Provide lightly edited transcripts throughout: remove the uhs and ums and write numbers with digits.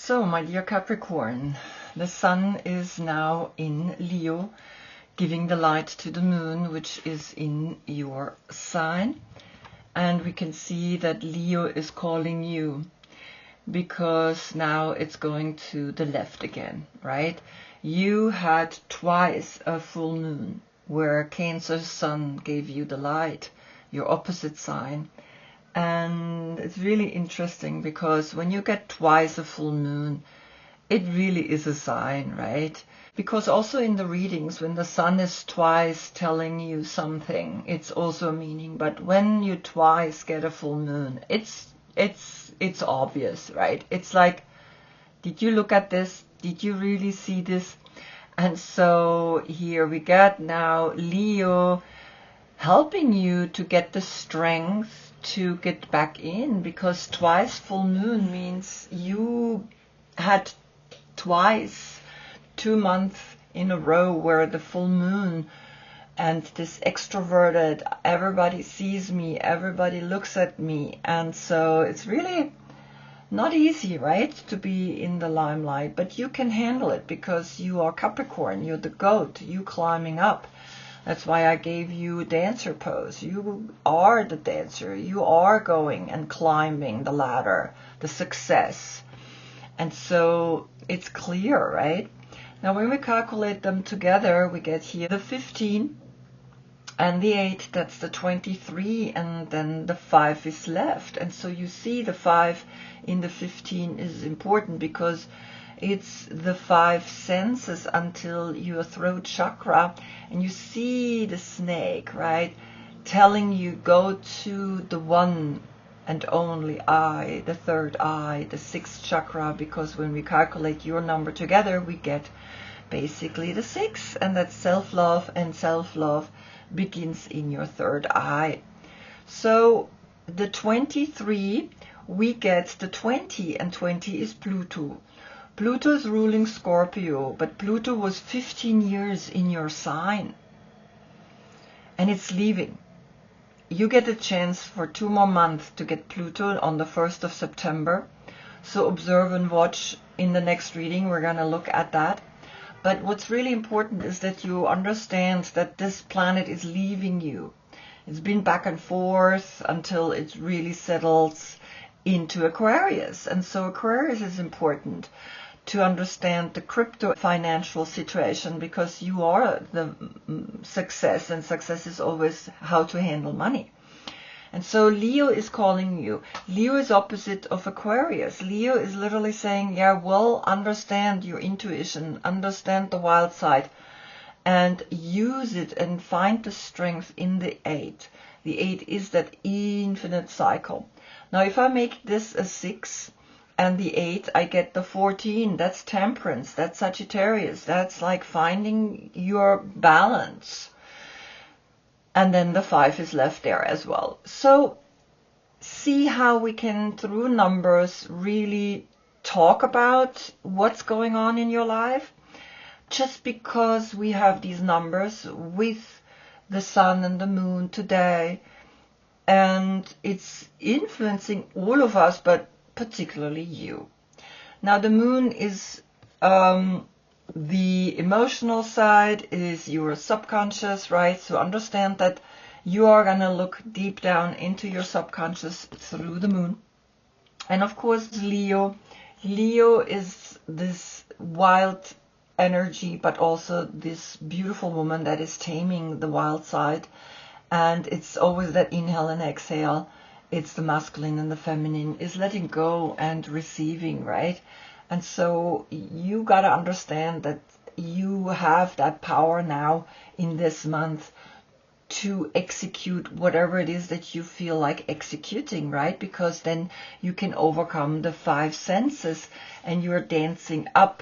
So, my dear Capricorn, the sun is now in Leo, giving the light to the moon, which is in your sign. And we can see that Leo is calling you because now it's going to the left again, right? You had twice a full moon where Cancer's sun gave you the light, your opposite sign. And it's really interesting because when you get twice a full moon, it really is a sign, right? Because also in the readings, when the sun is twice telling you something, it's also a meaning. But when you twice get a full moon, it's obvious, right? It's like, did you look at this? Did you really see this? And so here we get now Leo helping you to get the strength to get back in, because twice full moon means you had twice 2 months in a row where the full moon and this extroverted, everybody sees me, everybody looks at me, and so it's really not easy, right, to be in the limelight, but you can handle it because you are Capricorn, you're the goat, you climbing up. That's why I gave you dancer pose. You are the dancer. You are going and climbing the ladder, the success. And so it's clear, right? Now when we calculate them together, we get here the 15 and the 8, that's the 23, and then the 5 is left. And so you see the 5 in the 15 is important because it's the 5 senses until your throat chakra, and you see the snake, right, telling you go to the one and only eye, the third eye, the 6th chakra, because when we calculate your number together, we get basically the 6, and that's self-love, and self-love begins in your third eye. So the 23, we get the 20, and 20 is Pluto. Pluto is ruling Scorpio, but Pluto was 15 years in your sign. And it's leaving. You get a chance for 2 more months to get Pluto on the 1st of September. So observe and watch in the next reading. We're going to look at that. But what's really important is that you understand that this planet is leaving you. It's been back and forth until it really settles into Aquarius. And so Aquarius is important to understand the crypto financial situation, because you are the success, and success is always how to handle money. And so Leo is calling you. Leo is opposite of Aquarius. Leo is literally saying, yeah, well, understand your intuition, understand the wild side, and use it and find the strength in the 8. The 8 is that infinite cycle. Now, if I make this a 6, and the 8, I get the 14. That's Temperance. That's Sagittarius. That's like finding your balance. And then the 5 is left there as well. So see how we can, through numbers, really talk about what's going on in your life. Just because we have these numbers with the sun and the moon today, and it's influencing all of us, but particularly you. Now the moon is the emotional side, is your subconscious, right? So understand that you are going to look deep down into your subconscious through the moon. And of course Leo is this wild energy, but also this beautiful woman that is taming the wild side. And it's always that inhale and exhale. It's the masculine and the feminine, is letting go and receiving, right? And so you got to understand that you have that power now in this month to execute whatever it is that you feel like executing, right? Because then you can overcome the 5 senses, and you're dancing up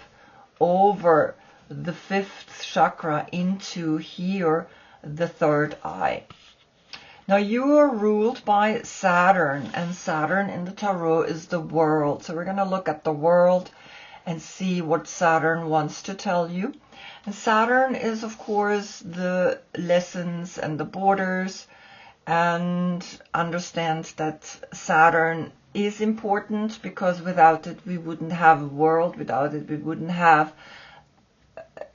over the 5th chakra into here, the 3rd eye. Now you are ruled by Saturn, and Saturn in the tarot is the world. So we're going to look at the world and see what Saturn wants to tell you. And Saturn is, of course, the lessons and the borders, and understand that Saturn is important, because without it we wouldn't have a world. Without it we wouldn't have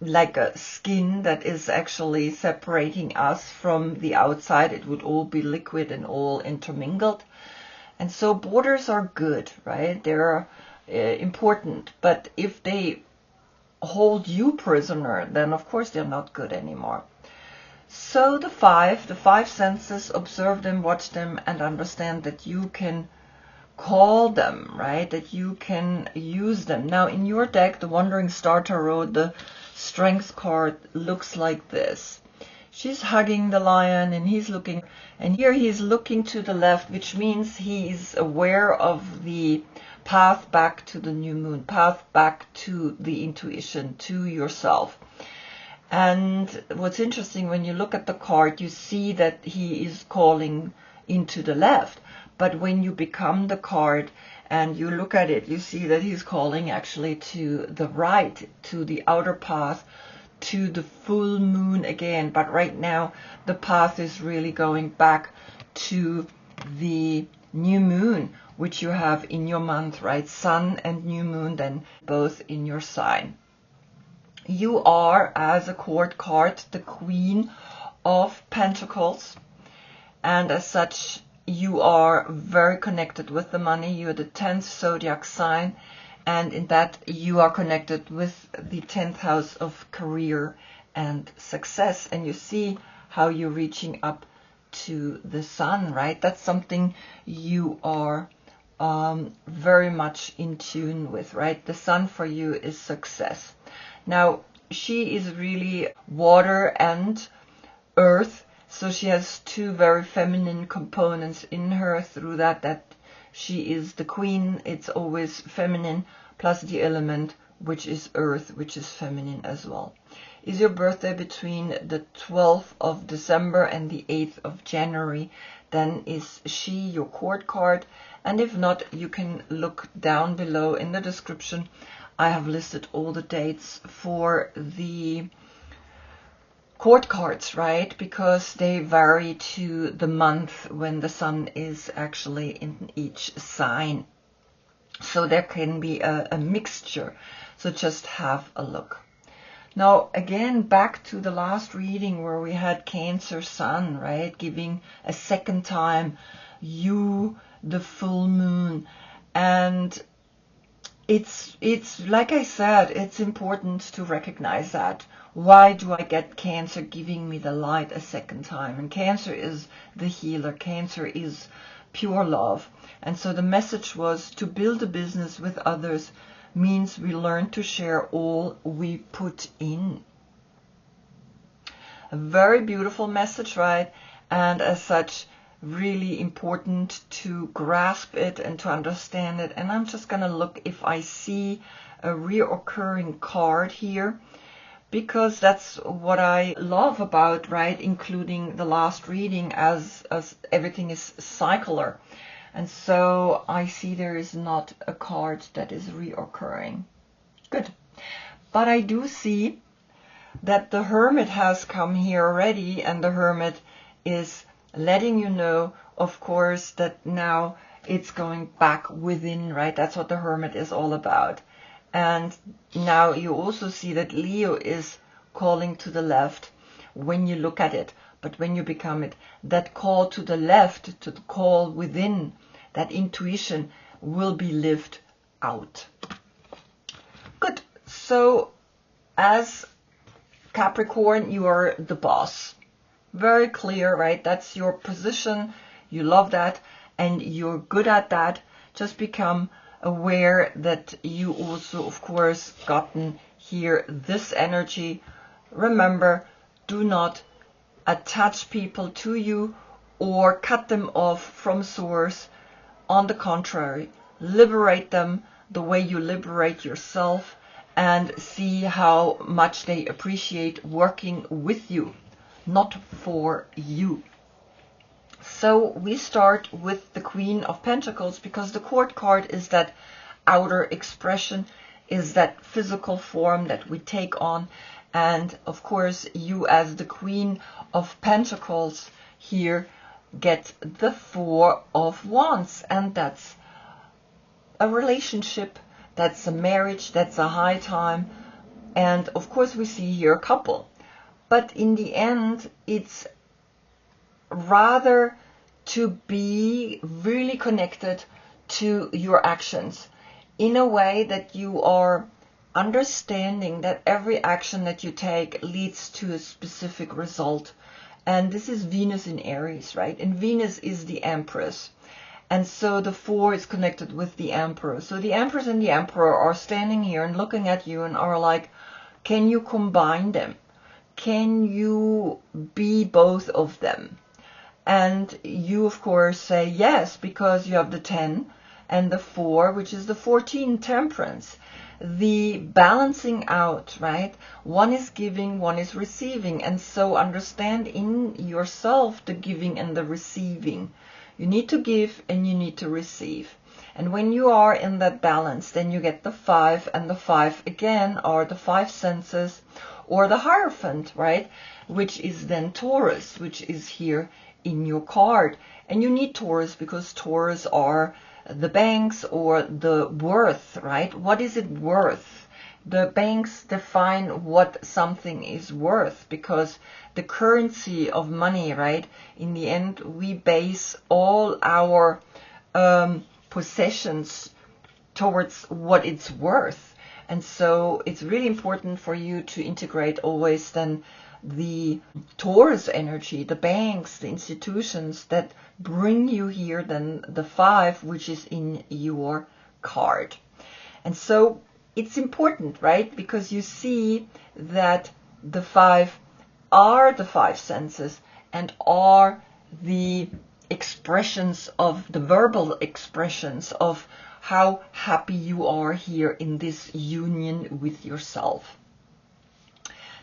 like a skin that is actually separating us from the outside. It would all be liquid and all intermingled. And so borders are good, right? They're important. But if they hold you prisoner, then of course they're not good anymore. So the five senses, observe them, watch them, and understand that you can call them, right? That you can use them. Now in your deck, the Wandering Star Tarot, the Strength card looks like this. She's hugging the lion and he's looking, and here he's looking to the left, which means he's aware of the path back to the new moon, path back to the intuition, to yourself. And what's interesting, when you look at the card, you see that he is calling into the left. But when you become the card and you look at it, you see that he's calling actually to the right, to the outer path, to the full moon again. But right now the path is really going back to the new moon, which you have in your month, right? Sun and new moon, then both in your sign. You are, as a court card, the Queen of Pentacles, and as such you are very connected with the money. You're the 10th zodiac sign, and in that you are connected with the 10th house of career and success. And you see how you're reaching up to the sun, right? That's something you are very much in tune with, right? The sun for you is success. Now, she is really water and earth, so she has two very feminine components in her. Through that she is the queen, it's always feminine, plus the element, which is earth, which is feminine as well. Is your birthday between the 12th of December and the 8th of January, then is she your court card. And if not, you can look down below in the description. I have listed all the dates for the court cards, right? Because they vary to the month when the sun is actually in each sign. So there can be a mixture. So just have a look. Now, again, back to the last reading where we had Cancer Sun, right? Giving a second time you the full moon. And it's like I said, it's important to recognize that. Why do I get Cancer giving me the light a second time? And Cancer is the healer. Cancer is pure love. And so the message was to build a business with others means we learn to share all we put in. A very beautiful message, right? And as such, really important to grasp it and to understand it. And I'm just going to look if I see a reoccurring card here, because that's what I love about, right, including the last reading, as everything is cycler. And so I see there is not a card that is reoccurring. Good. But I do see that the Hermit has come here already, and the Hermit is letting you know, of course, that now it's going back within, right? That's what the Hermit is all about. And now you also see that Leo is calling to the left when you look at it. But when you become it, that call to the left, to the call within, that intuition will be lived out. Good. So as Capricorn, you are the boss. Very clear, right? That's your position. You love that and you're good at that. Just become aware that you also, of course, gotten here this energy. Remember, do not attach people to you or cut them off from source. On the contrary, liberate them the way you liberate yourself, and see how much they appreciate working with you, not for you. So we start with the Queen of Pentacles, because the court card is that outer expression, is that physical form that we take on. And of course, you as the Queen of Pentacles here get the Four of Wands, and that's a relationship, that's a marriage, that's a high time. And of course we see here a couple. But in the end, it's rather to be really connected to your actions in a way that you are understanding that every action that you take leads to a specific result. And this is Venus in Aries, right? And Venus is the Empress. And so the 4 is connected with the Emperor. So the Empress and the Emperor are standing here and looking at you and are like, can you combine them? Can you be both of them? And you, of course, say yes, because you have the 10 and the 4, which is the 14, Temperance. The balancing out, right? One is giving, one is receiving. And so understand in yourself the giving and the receiving. You need to give and you need to receive. And when you are in that balance, then you get the 5, and the 5 again are the 5 senses, or the Hierophant, right? Which is then Taurus, which is here in your card. And you need Taurus because Taurus are the banks or the worth, right? What is it worth? The banks define what something is worth, because the currency of money, right? In the end, we base all our possessions towards what it's worth. And so it's really important for you to integrate always then the Taurus energy, the banks, the institutions that bring you here then the 5, which is in your card. And so it's important, right? Because you see that the 5 are the 5 senses and are the expressions of the verbal expressions of how happy you are here in this union with yourself.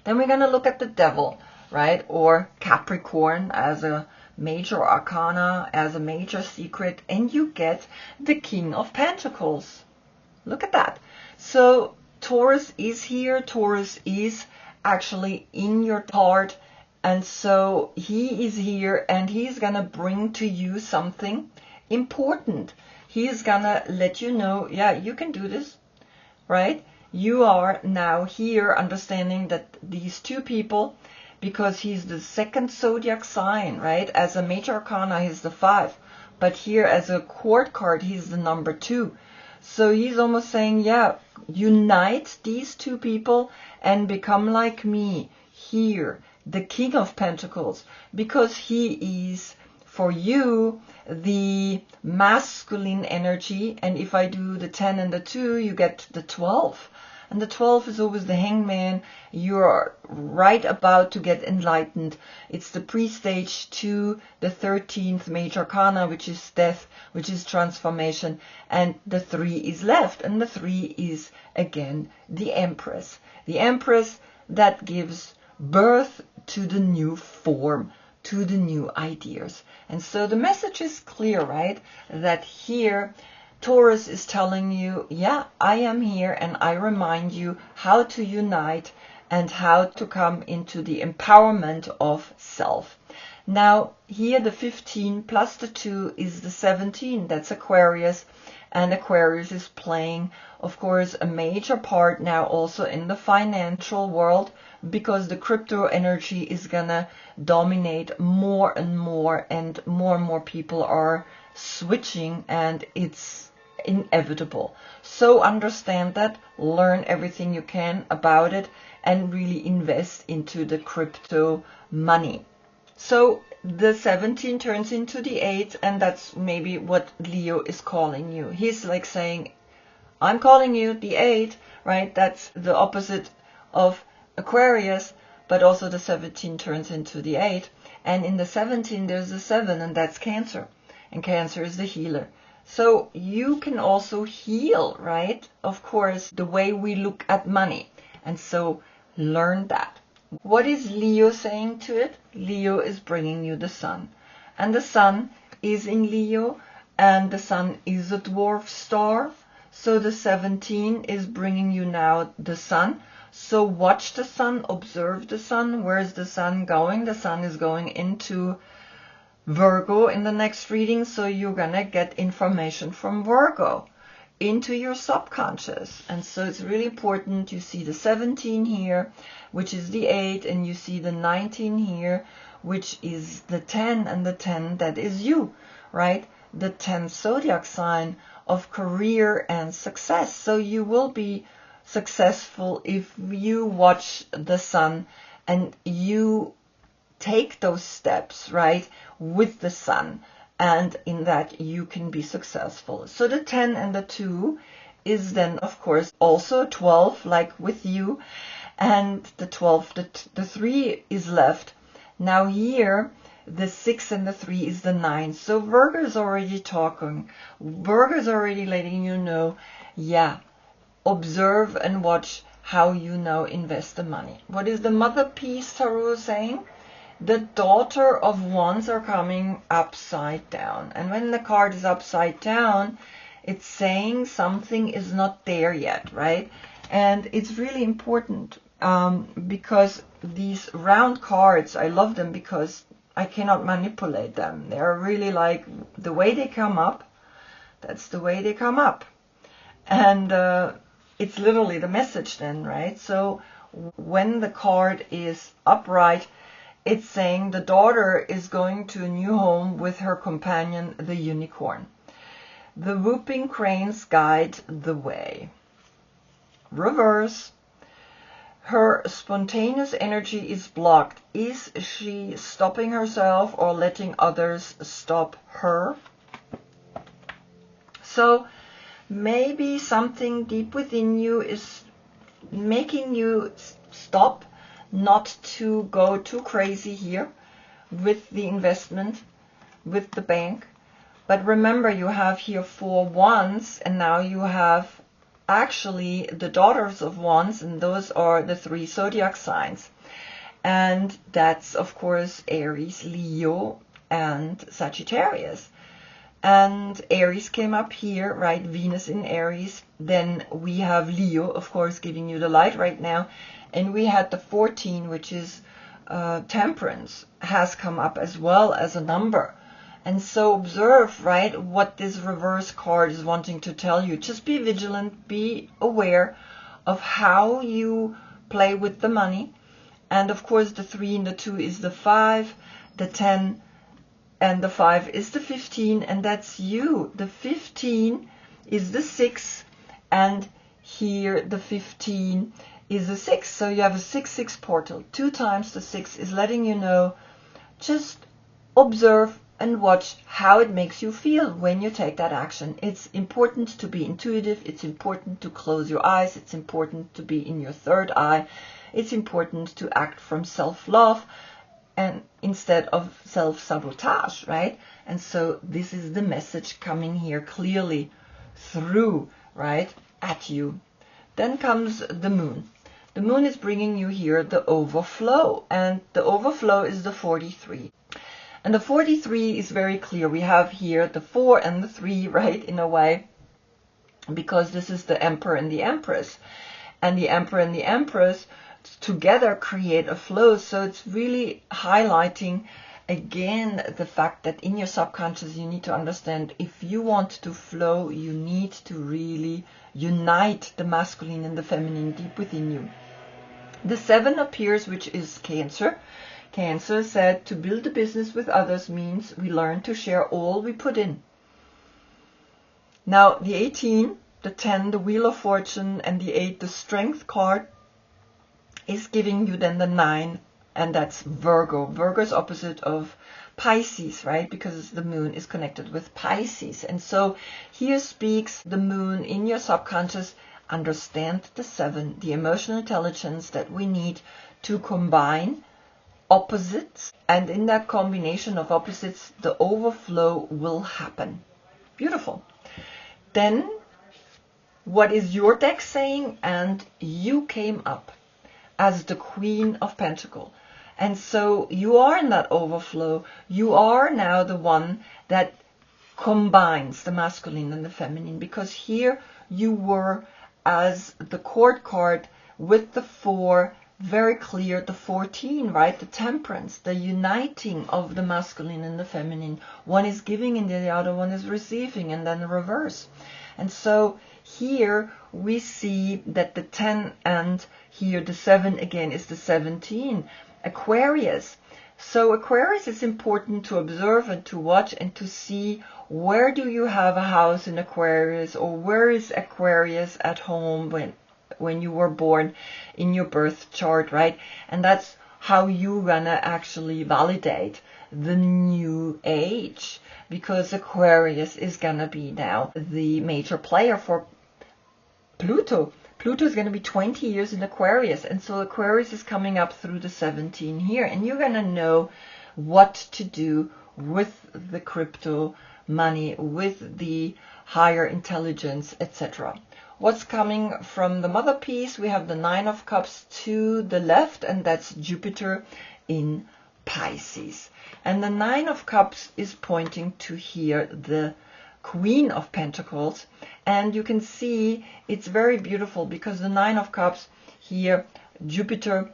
Then we're going to look at the Devil, right? Or Capricorn as a major arcana, as a major secret, and you get the King of Pentacles. Look at that. So Taurus is here. Taurus is actually in your chart. And so he is here and he's going to bring to you something important. He is going to let you know, yeah, you can do this, right? You are now here understanding that these 2 people, because he's the 2nd zodiac sign, right? As a major arcana, he's the 5. But here as a court card, he's the number 2. So he's almost saying, yeah, unite these 2 people and become like me here, the King of Pentacles, because he is for you the masculine energy. And if I do the 10 and the 2, you get the 12. And the 12 is always the Hangman. You're right about to get enlightened. It's the pre-stage to the 13th major arcana, which is death, which is transformation. And the 3 is left. And the 3 is, again, the Empress. The Empress that gives birth to the new form, to the new ideas. And so the message is clear, right? That here Taurus is telling you, yeah, I am here and I remind you how to unite and how to come into the empowerment of self. Now here the 15 plus the 2 is the 17. That's Aquarius. And Aquarius is playing, of course, a major part now also in the financial world, because the crypto energy is gonna dominate more and more people are switching, and it's inevitable. So understand that, learn everything you can about it, and really invest into the crypto money. So the 17 turns into the 8, and that's maybe what Leo is calling you. He's like saying, I'm calling you the 8, right? That's the opposite of Aquarius, but also the 17 turns into the 8. And in the 17, there's the 7, and that's Cancer. And Cancer is the healer. So you can also heal, right? Of course, the way we look at money. And so learn that. What is Leo saying to it? Leo is bringing you the Sun. And the Sun is in Leo, and the Sun is a dwarf star. So the 17 is bringing you now the Sun. So watch the Sun, observe the Sun. Where is the Sun going? The Sun is going into Virgo in the next reading. So you're going to get information from Virgo. into your subconscious. And so it's really important. You see the 17 here, which is the 8, and you see the 19 here, which is the 10, and the 10, that is you, right? The 10th zodiac sign of career and success. So you will be successful if you watch the sun and you take those steps, right, with the sun, and in that you can be successful. So the 10 and the 2 is then, of course, also 12, like with you, and the 12, the 3 is left. Now here, the 6 and the 3 is the 9. So Virgo is already talking. Virgo is already letting you know, yeah, observe and watch how you now invest the money. What is the Mother Peace Tarot saying? The Daughter of Wands are coming upside down. And when the card is upside down, it's saying something is not there yet, right? And it's really important because these round cards, I love them because I cannot manipulate them. They're really like the way they come up, that's the way they come up. And it's literally the message then, right? So when the card is upright, it's saying the daughter is going to a new home with her companion, the unicorn. The whooping cranes guide the way. Reverse. Her spontaneous energy is blocked. Is she stopping herself or letting others stop her? So maybe something deep within you is making you stop, not to go too crazy here with the investment, with the bank. But remember, you have here 4 wands, and now you have actually the daughters of wands, and those are the 3 zodiac signs. And that's, of course, Aries, Leo, and Sagittarius. And Aries came up here, right? Venus in Aries. Then we have Leo, of course, giving you the light right now. And we had the 14, which is Temperance, has come up as well as a number. And so observe, right, what this reverse card is wanting to tell you. Just be vigilant, be aware of how you play with the money. And of course, the 3 and the 2 is the 5, the 10 and the 5 is the 15, and that's you. The 15 is the 6, and here the 15 is a 6. So you have a 6-6 portal. 2 times the 6 is letting you know, just observe and watch how it makes you feel when you take that action. It's important to be intuitive. It's important to close your eyes. It's important to be in your third eye. It's important to act from self-love and instead of self-sabotage, right? And so this is the message coming here clearly through, right, at you. Then comes the moon. The moon is bringing you here the overflow, and the overflow is the 43. And the 43 is very clear. We have here the 4 and the 3, right, in a way, because this is the Emperor and the Empress. And the Emperor and the Empress together create a flow. So it's really highlighting again the fact that in your subconscious you need to understand, if you want to flow, you need to really unite the masculine and the feminine deep within you. The 7 appears, which is Cancer. Cancer said to build a business with others means we learn to share all we put in. Now the 18, the 10, the Wheel of Fortune, and the 8, the Strength card, is giving you then the 9, and that's Virgo. Virgo is opposite of Pisces, right? Because the moon is connected with Pisces. And so here speaks the moon in your subconscious. Understand the 7, the emotional intelligence that we need to combine opposites, and in that combination of opposites the overflow will happen. Beautiful. Then what is your deck saying? And you came up as the Queen of Pentacles, and so you are in that overflow. You are now the one that combines the masculine and the feminine, because here you were as the Court card with the 4, very clear, the 14, right? The Temperance, the uniting of the masculine and the feminine. One is giving and the other one is receiving, and then the reverse. And so here we see that the 10 and here the 7 again is the 17. Aquarius. So Aquarius is important to observe and to watch and to see where do you have a house in Aquarius, or where is Aquarius at home when you were born in your birth chart, right? And that's how you're gonna actually validate the new age, because Aquarius is gonna be now the major player for Pluto. Pluto is going to be 20 years in Aquarius, and so Aquarius is coming up through the 17 here, and you're going to know what to do with the crypto money, with the higher intelligence, etc. What's coming from the mother piece? We have the 9 of Cups to the left, and that's Jupiter in Pisces. And the 9 of Cups is pointing to here the Queen of Pentacles, and you can see it's very beautiful because the 9 of Cups here, Jupiter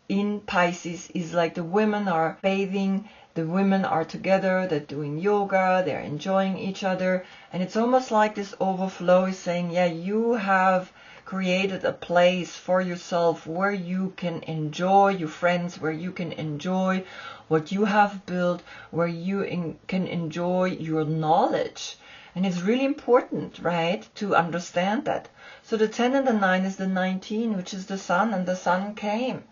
in Pisces, is like the women are bathing, the women are together, they're doing yoga, they're enjoying each other, and it's almost like this overflow is saying, yeah, you have created a place for yourself where you can enjoy your friends, where you can enjoy what you have built, where you can enjoy your knowledge. And it's really important, right, to understand that. So the 10 and the 9 is the 19, which is the Sun, and the Sun came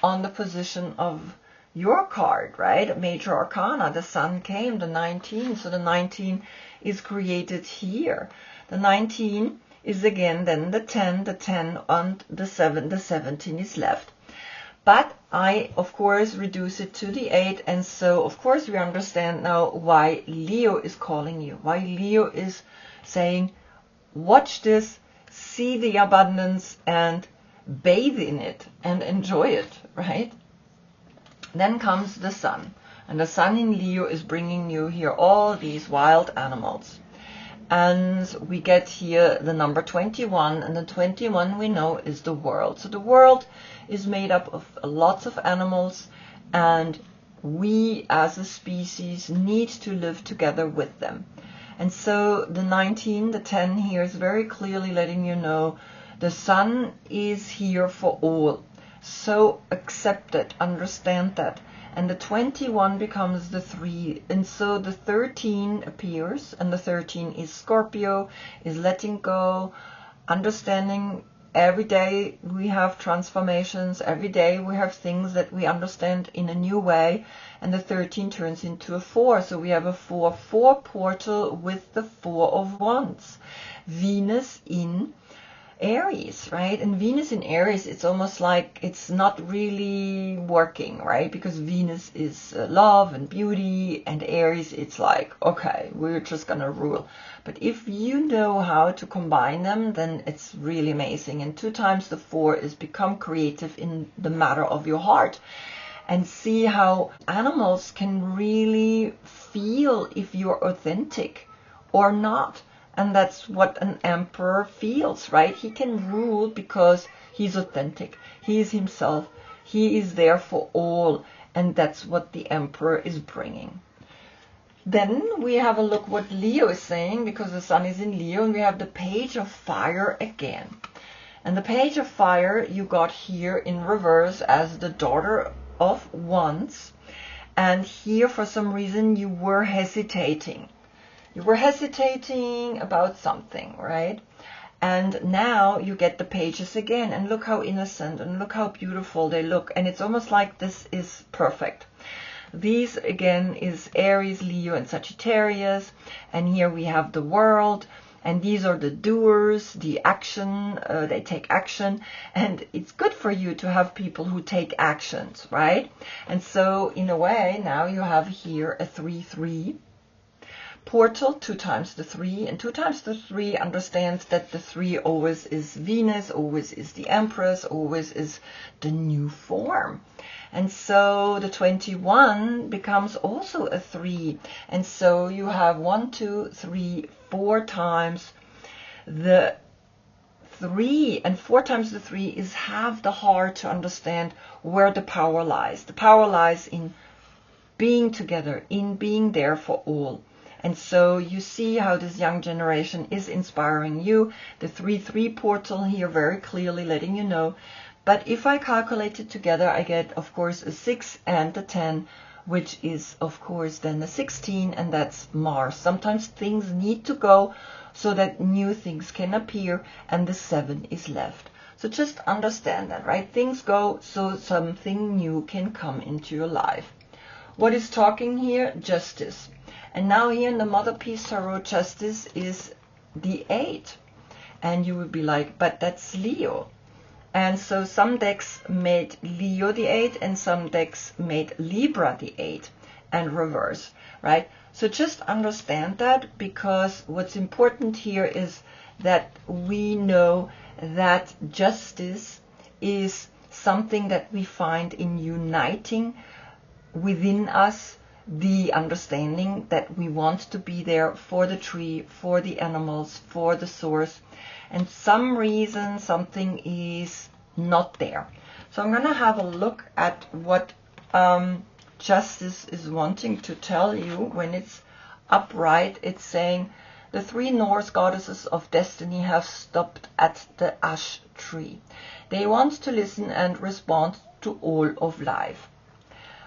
on the position of your card, right? Major Arcana, the Sun came, the 19, so the 19 is created here. The 19 is again then the 10 and the 7, the 17 is left. But I, of course, reduce it to the 8, and so, of course, we understand now why Leo is calling you, why Leo is saying, watch this, see the abundance, and bathe in it, and enjoy it, right? Then comes the Sun, and the Sun in Leo is bringing you here all these wild animals. And we get here the number 21, and the 21 we know is the world. So the world is made up of lots of animals, and we as a species need to live together with them. And so the 19, the 10 here is very clearly letting you know the Sun is here for all. So accept it, understand that. And the 21 becomes the 3, and so the 13 appears, and the 13 is Scorpio, is letting go, understanding. Every day we have transformations, every day we have things that we understand in a new way, and the 13 turns into a 4, so we have a 4-4 portal with the 4 of Wands. Venus in Aries, right? And Venus in Aries, it's almost like it's not really working, right? Because Venus is love and beauty, and Aries, it's like, okay, we're just gonna rule. But if you know how to combine them, then it's really amazing. And 2 times the 4 is become creative in the matter of your heart. And see how animals can really feel if you're authentic or not. And that's what an emperor feels, right? He can rule because he's authentic. He is himself. He is there for all. And that's what the emperor is bringing. Then we have a look what Leo is saying, because the Sun is in Leo, and we have the Page of Fire again. And the Page of Fire you got here in reverse as the Daughter of Wands. And here for some reason you were hesitating. You were hesitating about something, right? And now you get the pages again, and look how innocent and look how beautiful they look. And it's almost like this is perfect. These again is Aries, Leo, and Sagittarius. And here we have the world. And these are the doers, the action, they take action. And it's good for you to have people who take actions, right? And so in a way, now you have here a 3-3. Portal, 2 times the 3, and 2 times the 3 understands that the 3 always is Venus, always is the Empress, always is the new form. And so the 21 becomes also a 3, and so you have 1, 2, 3, 4 times the 3, and 4 times the 3 is have the heart to understand where the power lies. The power lies in being together, in being there for all. And so you see how this young generation is inspiring you. The 3-3 portal here very clearly letting you know. But if I calculate it together, I get, of course, a 6 and a 10, which is, of course, then a 16, and that's Mars. Sometimes things need to go so that new things can appear, and the 7 is left. So just understand that, right? Things go so something new can come into your life. What is talking here? Justice. And now here in the Mother Peace Tarot, justice is the 8. And you would be like, but that's Leo. And so some decks made Leo the 8 and some decks made Libra the 8 and reverse, right? So just understand that, because what's important here is that we know that justice is something that we find in uniting within us the understanding that we want to be there for the tree, for the animals, for the source, and some reason something is not there. So I'm going to have a look at what justice is wanting to tell you. When it's upright, it's saying the 3 Norse goddesses of destiny have stopped at the ash tree. They want to listen and respond to all of life.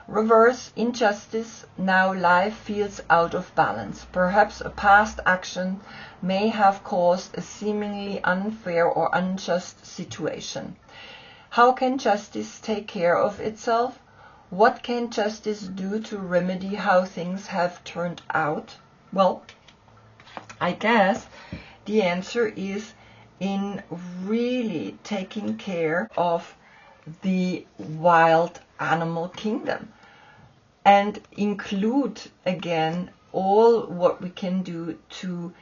Reverse, injustice. Now life feels out of balance. Perhaps a past action may have caused a seemingly unfair or unjust situation. How can justice take care of itself? What can justice do to remedy how things have turned out? Well, I guess the answer is in really taking care of the wild animal kingdom and include again all what we can do to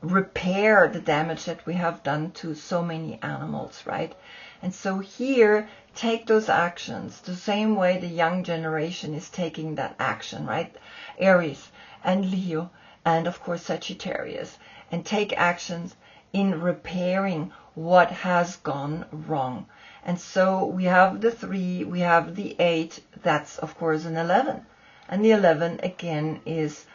repair the damage that we have done to so many animals, right? And so here, take those actions the same way the young generation is taking that action, right? Aries and Leo and of course Sagittarius, and take actions in repairing what has gone wrong. And so we have the 3, we have the 8, that's of course an 11. And the 11 again is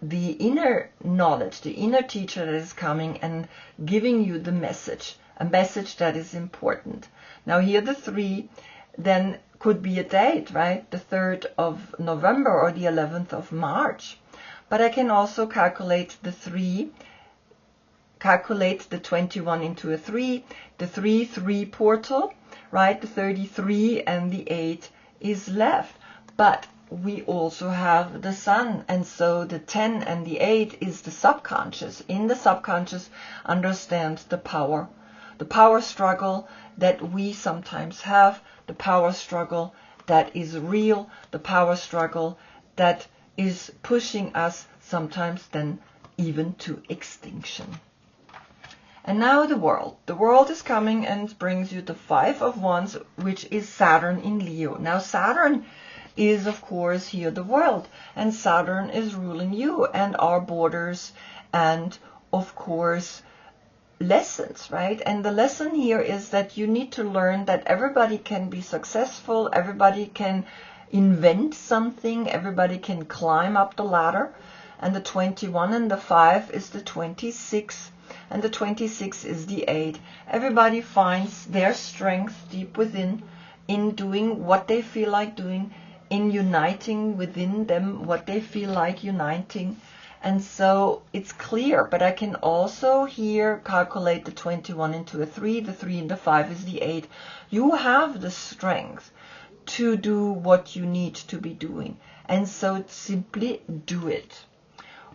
the inner knowledge, the inner teacher that is coming and giving you the message, a message that is important. Now here the 3 then could be a date, right? The 3rd of November or the 11th of March. But I can also calculate the 3, calculate the 21 into a 3, the 3-3 portal, right? The 33 and the 8 is left. But we also have the sun, and so the 10 and the 8 is the subconscious. In the subconscious, understand the power struggle that we sometimes have, the power struggle that is real, the power struggle that is pushing us sometimes then even to extinction. And now the world. The world is coming and brings you the 5 of Wands, which is Saturn in Leo. Now Saturn is of course here the world, and Saturn is ruling you and our borders and of course lessons, right? And the lesson here is that you need to learn that everybody can be successful, everybody can invent something, everybody can climb up the ladder. And the 21 and the 5 is the 26, and the 26 is the 8. Everybody finds their strength deep within in doing what they feel like doing, in uniting within them what they feel like uniting. And so it's clear, but I can also here calculate the 21 into a 3, the 3 and the 5 is the 8. You have the strength to do what you need to be doing, and so simply do it.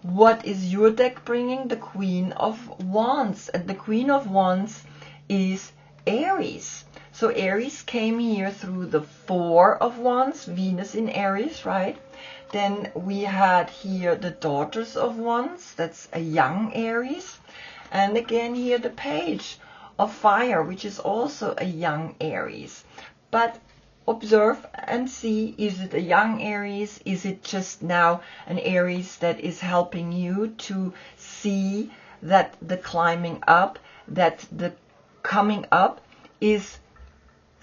What is your deck bringing? The Queen of Wands, and the Queen of Wands is Aries. So Aries came here through the 4 of Wands, Venus in Aries, right? Then we had here the Daughters of Wands, that's a young Aries. And again here the Page of Fire, which is also a young Aries. But observe and see, is it a young Aries? Is it just now an Aries that is helping you to see that the climbing up, that the coming up is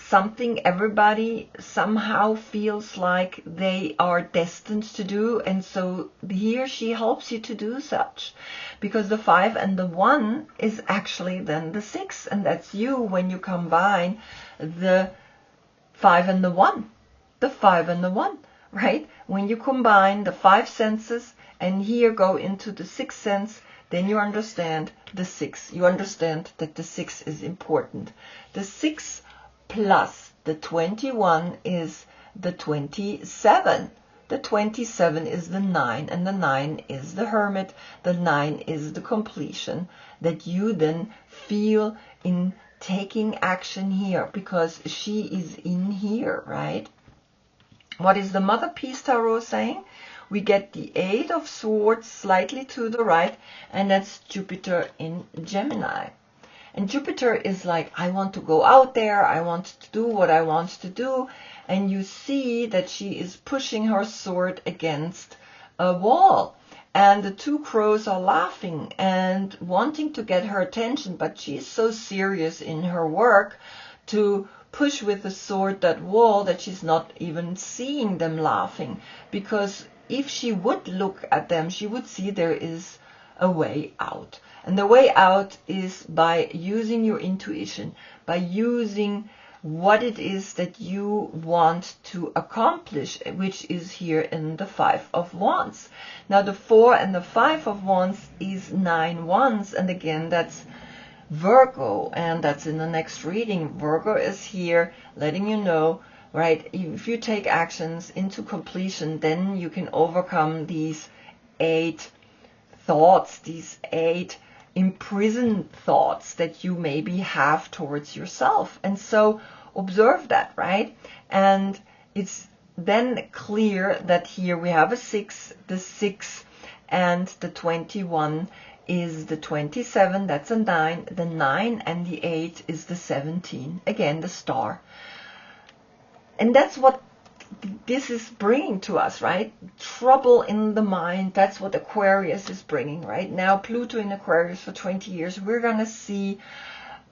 something everybody somehow feels like they are destined to do, and so here she helps you to do such, because the 5 and the 1 is actually then the 6, and that's you when you combine the 5 and the 1, the 5 and the 1, right? When you combine the 5 senses and here go into the 6th sense, then you understand the 6. You understand that the 6 is important. The 6 plus the 21 is the 27. The 27 is the 9, and the 9 is the hermit. The 9 is the completion that you then feel in taking action here, because she is in here, right? What is the Mother Peace Tarot saying? We get the 8 of Swords slightly to the right, and that's Jupiter in Gemini. And Jupiter is like, I want to go out there, I want to do what I want to do. And you see that she is pushing her sword against a wall. And the 2 crows are laughing and wanting to get her attention, but she's so serious in her work to push with the sword that wall that she's not even seeing them laughing. Because if she would look at them, she would see there is a way out. And the way out is by using your intuition, by using what it is that you want to accomplish, which is here in the 5 of Wands. Now the 4 and the 5 of Wands is 9 wands, and again that's Virgo, and that's in the next reading. Virgo is here letting you know, right, if you take actions into completion, then you can overcome these 8 thoughts, these 8 imprisoned thoughts that you maybe have towards yourself. And so observe that, right? And it's then clear that here we have a 6, the 6 and the 21 is the 27, that's a 9, the 9 and the 8 is the 17, again the star. And that's what this is bringing to us, right? Trouble in the mind. That's what Aquarius is bringing right now. Pluto in Aquarius for 20 years. We're going to see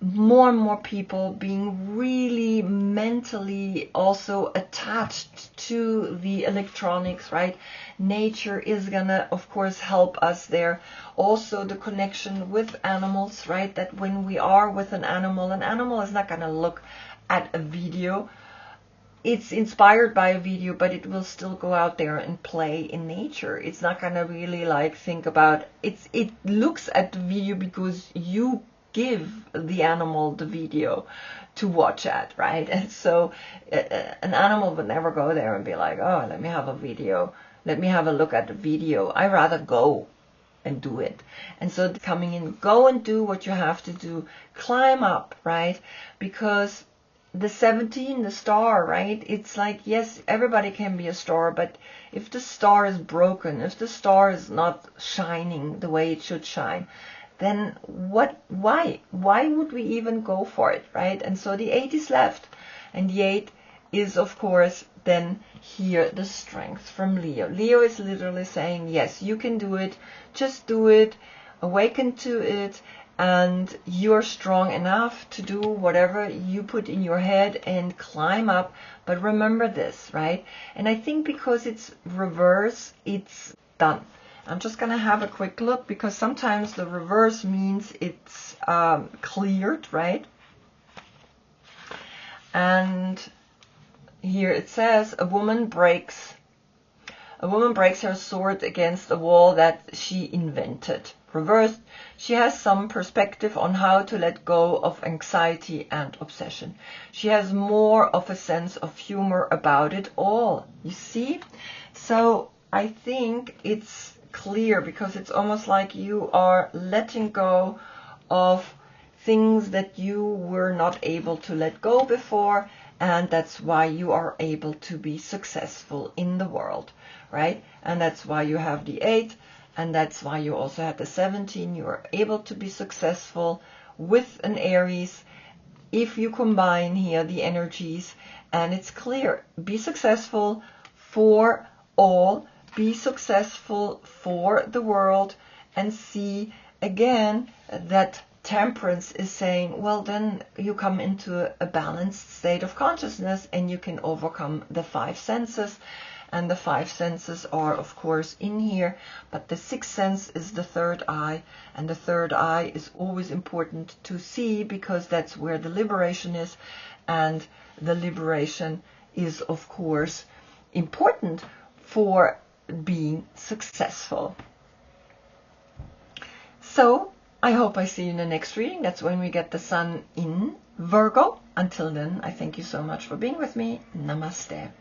more and more people being really mentally also attached to the electronics, right? Nature is going to, of course, help us there. Also the connection with animals, right? That when we are with an animal is not going to look at a video. It's inspired by a video, but it will still go out there and play in nature. It's not going to really like think about it. It looks at the video because you give the animal the video to watch at, right? And so an animal would never go there and be like, oh, let me have a video. Let me have a look at the video. I rather go and do it. And so coming in, go and do what you have to do. Climb up, right? Because the 17, the star, right? It's like, yes, everybody can be a star, but if the star is broken, if the star is not shining the way it should shine, then why would we even go for it, right? And so the 8 is left, and the 8 is, of course, then here the strength from Leo. Leo is literally saying, yes, you can do it, just do it, awaken to it, and you're strong enough to do whatever you put in your head and climb up. But remember this, right? And I think because it's reverse, it's done. I'm just going to have a quick look, because sometimes the reverse means it's cleared, right? And here it says, a woman breaks her sword against a wall that she invented. Reversed, she has some perspective on how to let go of anxiety and obsession. She has more of a sense of humor about it all, you see? So I think it's clear, because it's almost like you are letting go of things that you were not able to let go before, and that's why you are able to be successful in the world, right? And that's why you have the 8, and that's why you also have the 17. You are able to be successful with an Aries if you combine here the energies, and it's clear. Be successful for all, be successful for the world, and see again that Temperance is saying, well, then you come into a balanced state of consciousness and you can overcome the 5 senses. And the 5 senses are, of course, in here, but the 6th sense is the third eye, and the third eye is always important to see because that's where the liberation is, and the liberation is, of course, important for being successful. So, I hope I see you in the next reading. That's when we get the sun in Virgo. Until then, I thank you so much for being with me. Namaste.